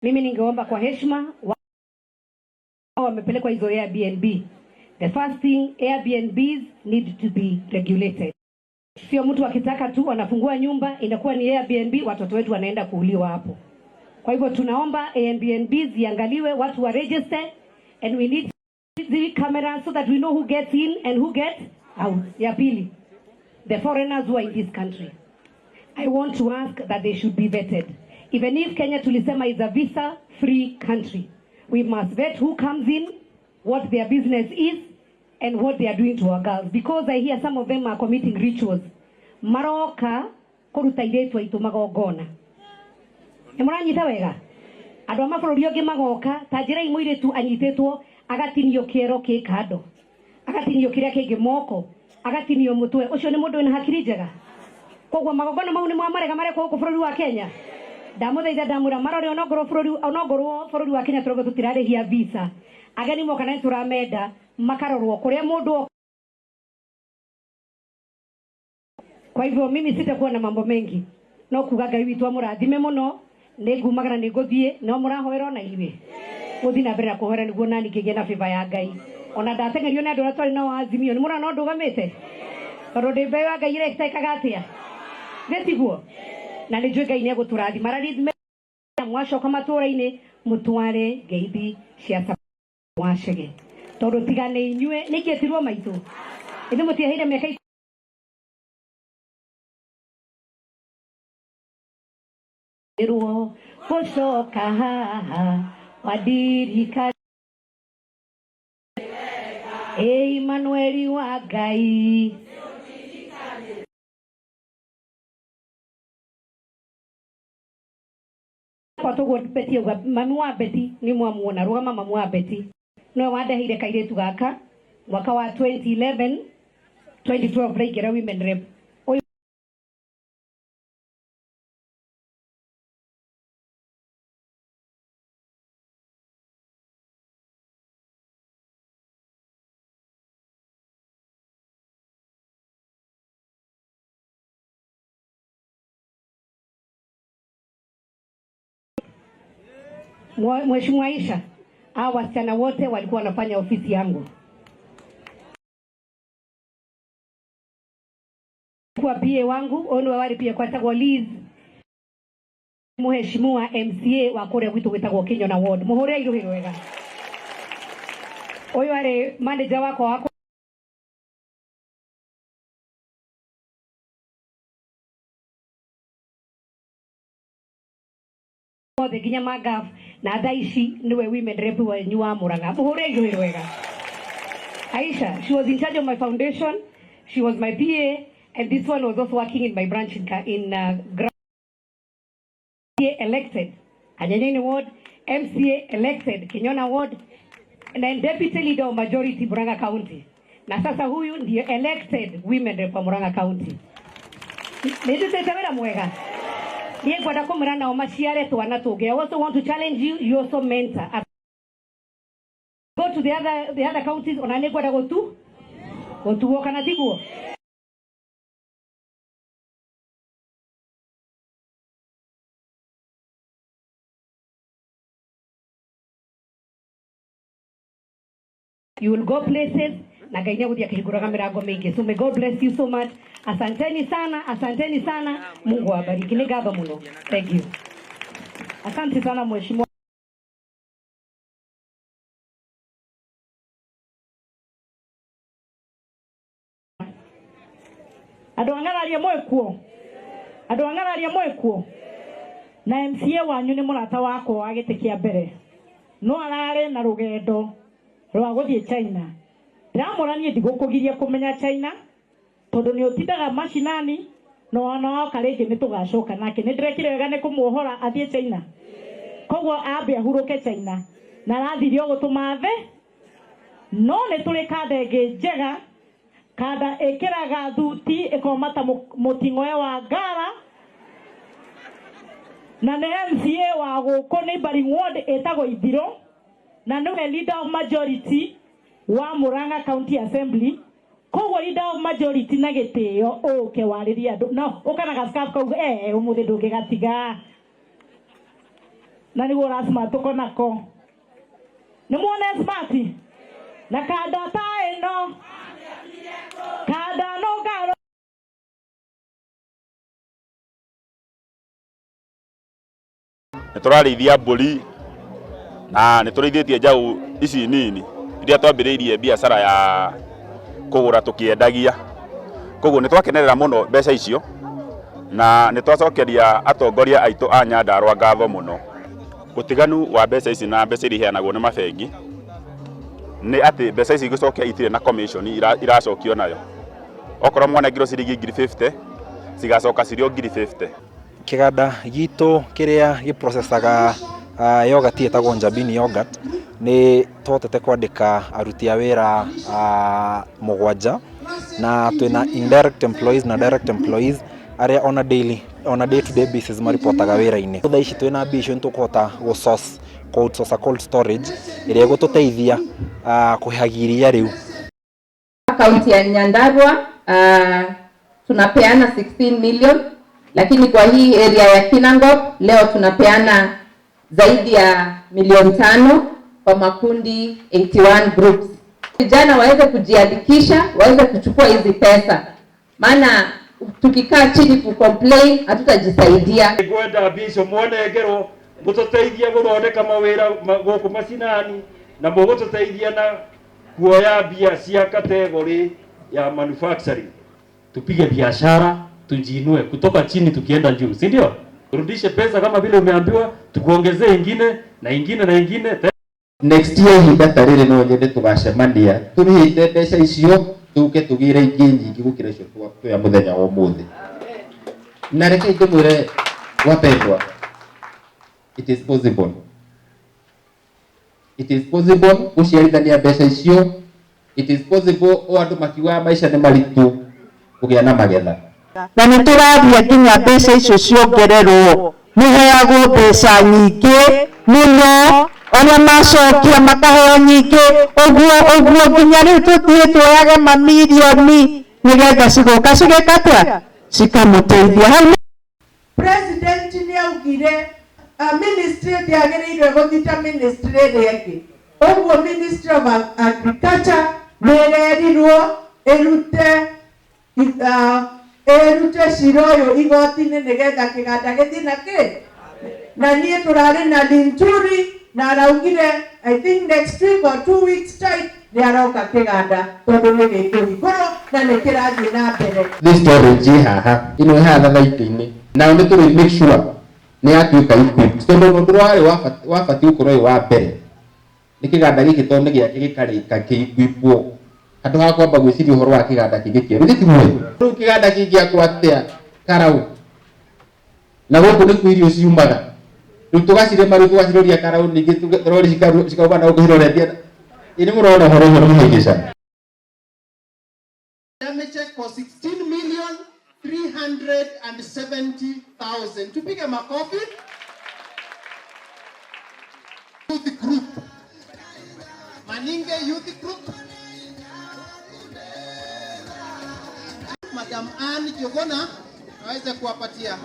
Mimi ningeomba kwa heshima wamepelekwa hizo Airbnb. The first thing, Airbnbs need to be regulated. Sio mtu akitaka tu anafungua nyumba inakuwa ni Airbnb, watoto wetu wanaenda kuuliwa hapo. Kwa hivyo tunaomba Airbnbs ziangaliwe, watu wa register, and we need the cameras so that we know who gets in and who gets out. Ya pili, the foreigners who are in this country, I want to ask that they should be vetted. Even if Kenya tulisema is a visa-free country, we must vet who comes in, what their business is, and what they are doing to our girls. Because I hear some of them are committing rituals. Maroka koruta iretu aitu magogona. Emuranyita wega. Andũ amabũrũri ũngĩ magoka, ta njĩra imwe iretu anyitetwo, agatinio kĩero kĩ kando. Agatinio kĩrĩa kĩngĩ moko, agatinio mũtwe. Ũcio nĩ mũndũ wĩna hakiri njega. Koguo magogona mau nĩ mwamarega marekwo gũkũ bũrũri wa Kenya. Ndamũthaitha ndamwĩra marore onongorwo bũrũri wa Kenya tũrauga tũtirarĩhia visa. Ageni moka na tũramenda makarorwo kũrĩa mũndũ. Kwa hivyo mimi sitakuwa na mambo mengi. No kuga Ngai witũ amũrathime mũno, nĩngumagara nĩngũthiĩ, no mũrahoera na inyuĩ. Gũthiĩ na mbere na kũhoera nĩguo nani ngĩgĩe na favor ya Ngai. Ona ndatengerio nĩ andũ arĩa twarĩ nao Azimio, nĩ mũrona ndũgamĩte. Tondũ ndĩ mbere wa Ngai ĩrekaga atĩa? Gĩtiguo. Na nĩ njũĩ Ngai nĩ egũtũrathima. Marathime mwacoka matũũra-inĩ mũtware ngeithi cia wa Chege. Tondũ tigane inyuĩ nĩingĩtirwo maitũ. Ithe mũtiaheire mĩaka gũcoka haha wadirika Emmanueli wa Ngai. Kwa togo Beti uga mami wa Beti ni mwamuona rugama mami wa Beti no wandehire kairetu gaka mwaka wa 2011 2012 breakera women rep. Mheshimiwa Aisha, hao wasichana wote walikuwa wanafanya ofisi yangu. Kwa PA wangu, ono wale pia kwa tago Liz. Mheshimiwa MCA wa Kuria gwitu gwitagwo Kinyona ward. Muhore iruhiro wega. Oyo wale manager wako the ginya magaf na daishi niwe women rep wa nyua Muranga. Muhore iruhiro wega. Aisha, she was in charge of my foundation. She was my PA, and this one was also working in my branch in elected Anyanyeni ward, MCA elected Kinyona ward, and then deputy leader of majority Muranga County. Na sasa huyu ndiye elected women rep wa Muranga County. Nitutawera mwega. Ye kwada kumira na omashiare to anatoge. I also want to challenge you. You also mentor. Go to the other counties. Onane kwada go to woka na tiguo. You will go places na Ngai nĩagũthiĩ akĩhingũraga mĩrango mĩingĩ. So may God bless you so much. Asanteni sana. Mungu awabariki. Nĩ ngatho mũno. Thank you. Asante sana mheshimiwa. Andũ ang'araria mwekuo. Na MCA wanyu nĩ mũrata wako wa gĩtĩ kĩa mbere. No arare na rũgendo rwa gũthiĩ China. Ndamũranie ndigũkũgiria kũmenya China tondũ nĩ ũtindaga mashinani no ona karĩngĩ nĩ tũgacoka nake nĩ ndĩrekire wega nĩ kũmuohora athiĩ China. Koguo ambe ahurũke China na arathirio gũtũma thĩ no nĩ tũrĩ kanda ĩngĩ njega, kanda ĩkĩraga thuti ĩkomata mũting'oe wa ngara na nĩ MCA wa gũkũ nĩ Mbari ward ĩtagwo Ithiro na nĩwe leader of majority wa Muranga County Assembly. Koguo leader of majority na gĩtĩo ũke warĩria andũ no ũkana gaskafu kau ũmũthĩ ndũngĩgatiga. na ni gora smart tuko nako ni muone smart na kada ta eno kada no garo Niturarithia mburi na niturithitie njau ici nini iria twambiriirie biashara ya kugura tukiendagia koguo nitwakenerera muno mbeca icio na nitwacokeria atongoria aitu a Nyandarua ngatho muno. Utiganu wa mbeca ici na mbeca iria iheanagwo ni mabengi ni ati mbeca ici igicokia itire na commission iracokio nayo. Okorwo mwanengiro ciringi 50 cigacoka cirio 50. Kiganda gitu kiria giprocessaga yogurt etagwo Njumbaini yogurt ni twotete kwandika aruti a wira mugwanja na twina indirect employees na direct employees aria on a day to day basis maripotaga wira-ini. Tha ici twina ambition tukuhota go source cold storage iria gututeithia kuhagiria riu. Kaunti ya Nyandarua tunapeana 16 million, lakini kwa hii area ya Kinangop leo tunapeana zaidi ya milioni 5 kwa makundi 81 groups. Vijana waweze kujiandikisha, waweze kuchukua hizi pesa, maana tukikaa chini ku complain hatutajisaidia. Gwenda bisho mwanengero mututeithia guthondeka mawira goku macinani na mugututeithia na kuoya bia cia category ya manufacturing. Tupige biashara, tujiinue kutoka chini tukienda juu, si ndio? Turudishe pesa kama vile umeambiwa, tukuongezee ingine na ingine na ingine. Next year hinda tarire no nyende tugacemania turihite mbeca icio tuke tugire ingi nyingi gukira icio twa muthenya wa umuthi. Na reke ndimwire wapendwa, it is possible guciarithania mbeca icio. It is possible o andu makiuga maisha ni maritu kugia na magetha na nĩ tũrathiĩ nginya mbeca icio ciongererwo mũheagwo mbeca nyingĩ mũno ona macokia makaheo nyingĩ ũguo nginya rĩu tũthiĩ tuoyage mamirioni nĩgetha cigoka cigeka atĩa cikamũteithia. President nĩ augire ministry ndĩagĩrĩirwo gũthita ministry ĩrĩa ĩngĩ, ũguo Ministry of Agriculture nĩĩrerirwo ĩrute cira ũyũ igoti-inĩ nĩgetha kĩganda gĩthiĩ na kĩ. Na niĩ tũrarĩ na Linturi na araugire I think next week or 2 weeks time nĩ aroka kĩganda tondũ nĩ gĩkũhingũrwo na nĩ kĩrathiĩ na mbere. This storage haha ino haha thaiti-inĩ na nĩ tũrĩ make sure nĩ atuĩka equipped tondũ ũndũ warĩ wabati ũkorwo wĩ wa mbere nĩ kĩganda gĩkĩ tondũ nĩ gĩake gĩkarĩka kĩ-equipwo andũ ha kwamba gwĩciria ũhoro wa kĩganda kĩngĩ kĩerũ gĩtimwe. Rĩu kĩganda kĩngĩakwo atĩa Karau na gũkũ nĩkuo irio ciumaga, rĩu tũgacirĩma rĩu tũgaciroria Karau ningĩ rori cikauga na ũkũciroretia ini mũrona ũhoro ũyũ mũhĩngĩca. Damage for 16,370,000. Tupige makofi. Youth group. Maninge youth group. Madam Anne Jogona aweze kuwapatia.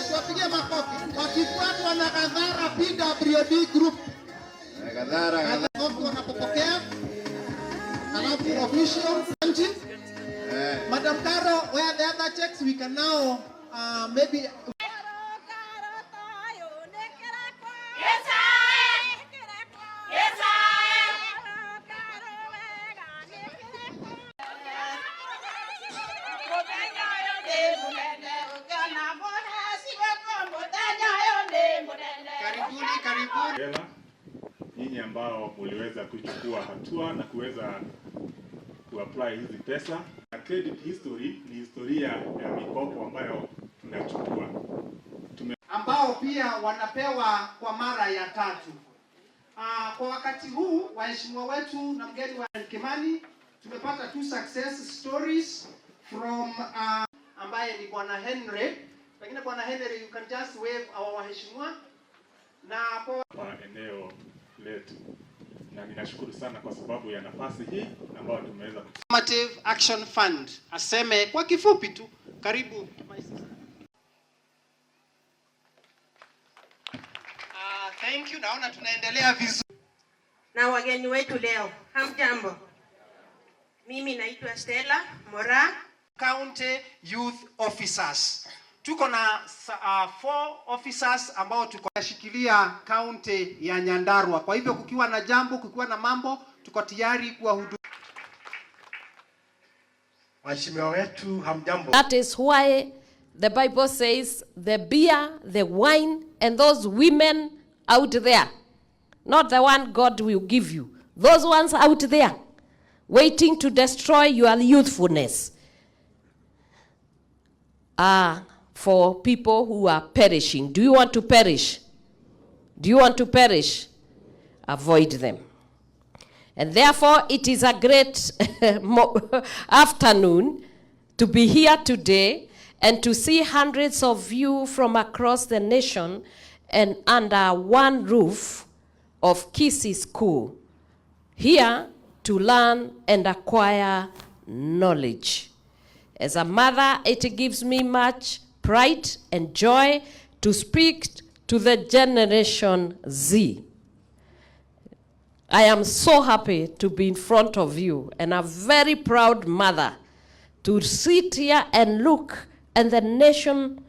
Tuwapigie makofi. Wakifuatwa na Gadhara PWD group. Gadhara wanapopokea. Alafu official Madam Caro, where are the other checks? We can now maybe karibuni nyinyi ambao mliweza kuchukua hatua na kuweza kuapply hizi pesa. Credit history ni historia ya mikopo ambayo tunachukua. Ambao pia wanapewa kwa mara ya 3. Kwa wakati huu waheshimiwa wetu na mgeni wa Kimani tumepata 2 success stories from ambaye ni Bwana Henry. Pengine Bwana Henry, you can just wave our waheshimiwa na kwa eneo letu. Na ninashukuru sana kwa sababu ya nafasi hii ambayo tumeweza. Affirmative Action Fund. Aseme kwa kifupi tu. Karibu my sister. Thank you, naona tunaendelea vizuri. Na wageni wetu leo, hamjambo. Mimi naitwa Stella Mora, County Youth Officers. Tuko na 4 officers ambao tukashikilia county ya Nyandarua. Kwa hivyo kukiwa na jambo, kukiwa na mambo, tuko tayari kuwahudumia. Waheshimiwa wetu, hamjambo. That is why the Bible says the beer, the wine, and those women out there, not the one God will give you, those ones out there waiting to destroy your youthfulness, are for people who are perishing. Do you want to perish? Do you want to perish? Avoid them. And therefore, it is a great afternoon to be here today and to see hundreds of you from across the nation and under one roof of Kisii School, here to learn and acquire knowledge. As a mother, it gives me much pride and joy to speak to the Generation Z. I am so happy to be in front of you, and a very proud mother to sit here and look at the nation's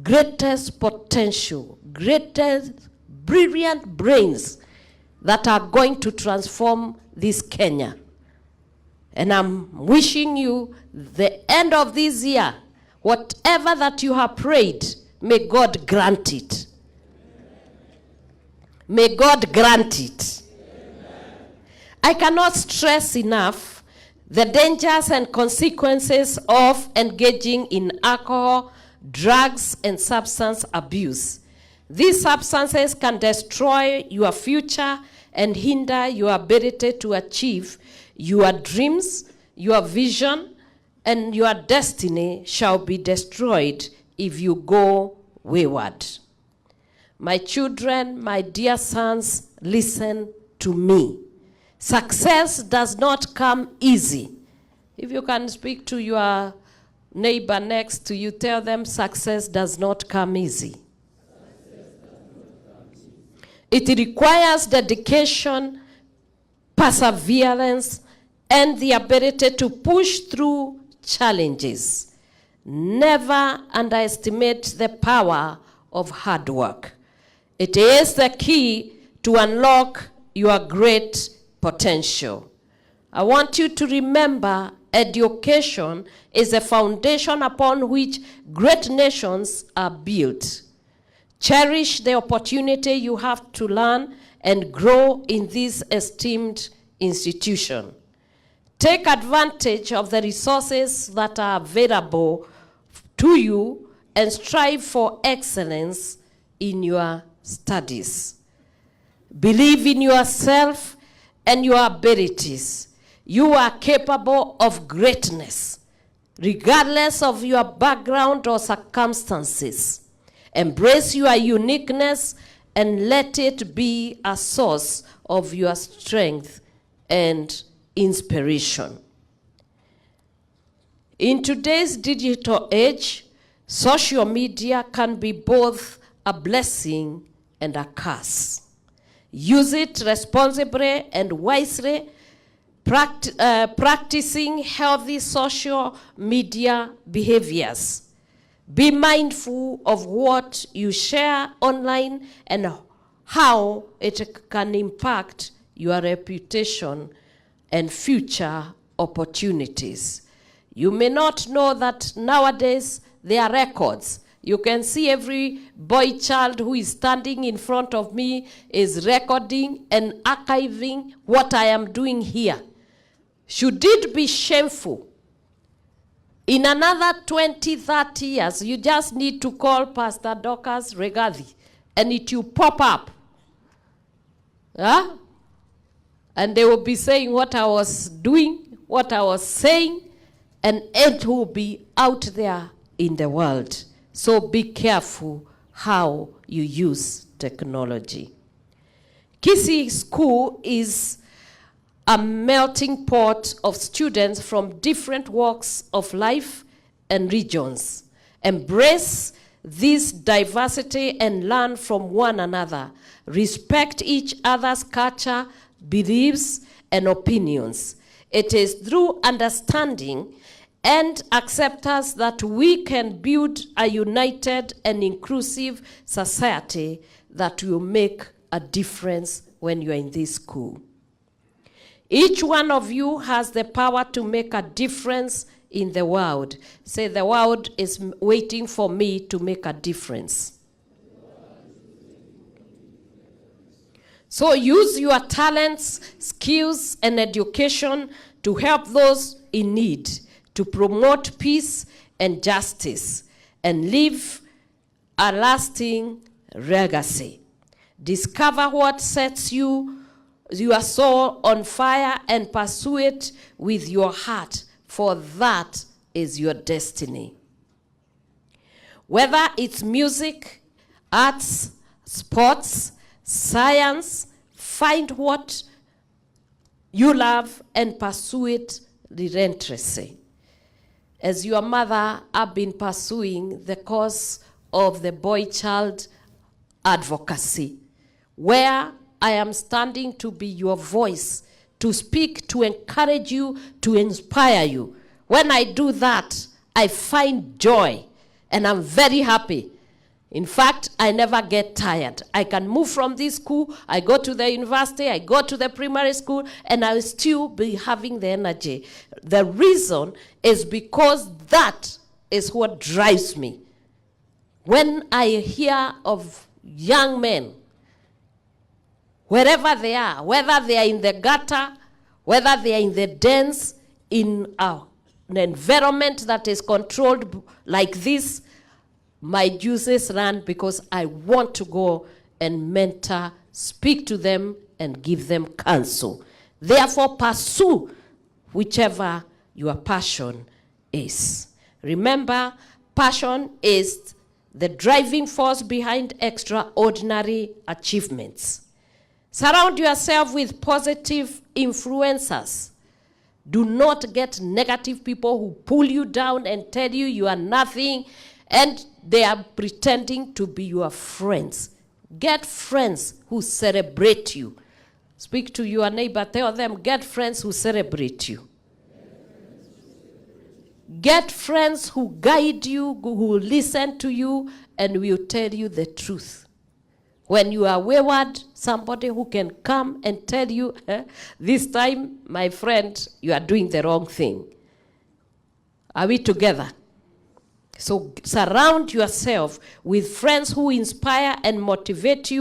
greatest potential, greatest brilliant brains that are going to transform this Kenya. And I'm wishing you the end of this year, whatever that you have prayed, may God grant it. May God grant it. I cannot stress enough the dangers and consequences of engaging in alcohol, drugs, and substance abuse. These substances can destroy your future and hinder your ability to achieve your dreams, your vision, and your destiny shall be destroyed if you go wayward. My children, my dear sons, listen to me. Success does not come easy. If you can speak to your neighbor next to you, tell them success does not come easy. It requires dedication, perseverance, and the ability to push through challenges. Never underestimate the power of hard work. It is the key to unlock your great potential. I want you to remember education is a foundation upon which great nations are built. Cherish the opportunity you have to learn and grow in this esteemed institution. Take advantage of the resources that are available to you and strive for excellence in your studies. Believe in yourself and your abilities. You are capable of greatness, regardless of your background or circumstances. Embrace your uniqueness and let it be a source of your strength and inspiration. In today's digital age, social media can be both a blessing and a curse. Use it responsibly and wisely, practicing healthy social media behaviors. Be mindful of what you share online and how it can impact your reputation and future opportunities. You may not know that nowadays there are records. You can see every boy child who is standing in front of me is recording and archiving what I am doing here. Should it be shameful? In another 20, 30 years, you just need to call Pastor Dorcas Regathi and it will pop up. Huh? And they will be saying what I was doing, what I was saying, and it will be out there in the world. So be careful how you use technology. Kisii School is a melting pot of students from different walks of life and regions. Embrace this diversity and learn from one another. Respect each other's culture, beliefs, and opinions. It is through understanding and acceptance that we can build a united and inclusive society that will make a difference when you are in this school. Each one of you has the power to make a difference in the world. Say, the world is waiting for me to make a difference. So use your talents, skills, and education to help those in need, to promote peace and justice, and leave a lasting legacy. Discover what sets your soul on fire and pursue it with your heart, for that is your destiny. Whether it's music, arts, sports, science, find what you love and pursue it relentlessly. As your mother, I've been pursuing the cause of the boy-child advocacy, where I am standing to be your voice, to speak, to encourage you, to inspire you. When I do that, I find joy, and I'm very happy. In fact, I never get tired. I can move from this school, I go to the university, I go to the primary school, and I'll still be having the energy. The reason is because that is what drives me. When I hear of young men, wherever they are, whether they are in the gutter, whether they are in the dens, in an environment that is controlled like this, my juices run because I want to go and mentor, speak to them, and give them counsel. Therefore, pursue whichever your passion is. Remember, passion is the driving force behind extraordinary achievements. Surround yourself with positive influencers. Do not get negative people who pull you down and tell you you are nothing, and they are pretending to be your friends. Get friends who celebrate you. Speak to your neighbor, tell them, get friends who celebrate you. Get friends who guide you, who listen to you, and will tell you the truth. When you are wayward, somebody who can come and tell you, this time, my friend, you are doing the wrong thing. Are we together? So surround yourself with friends who inspire and motivate you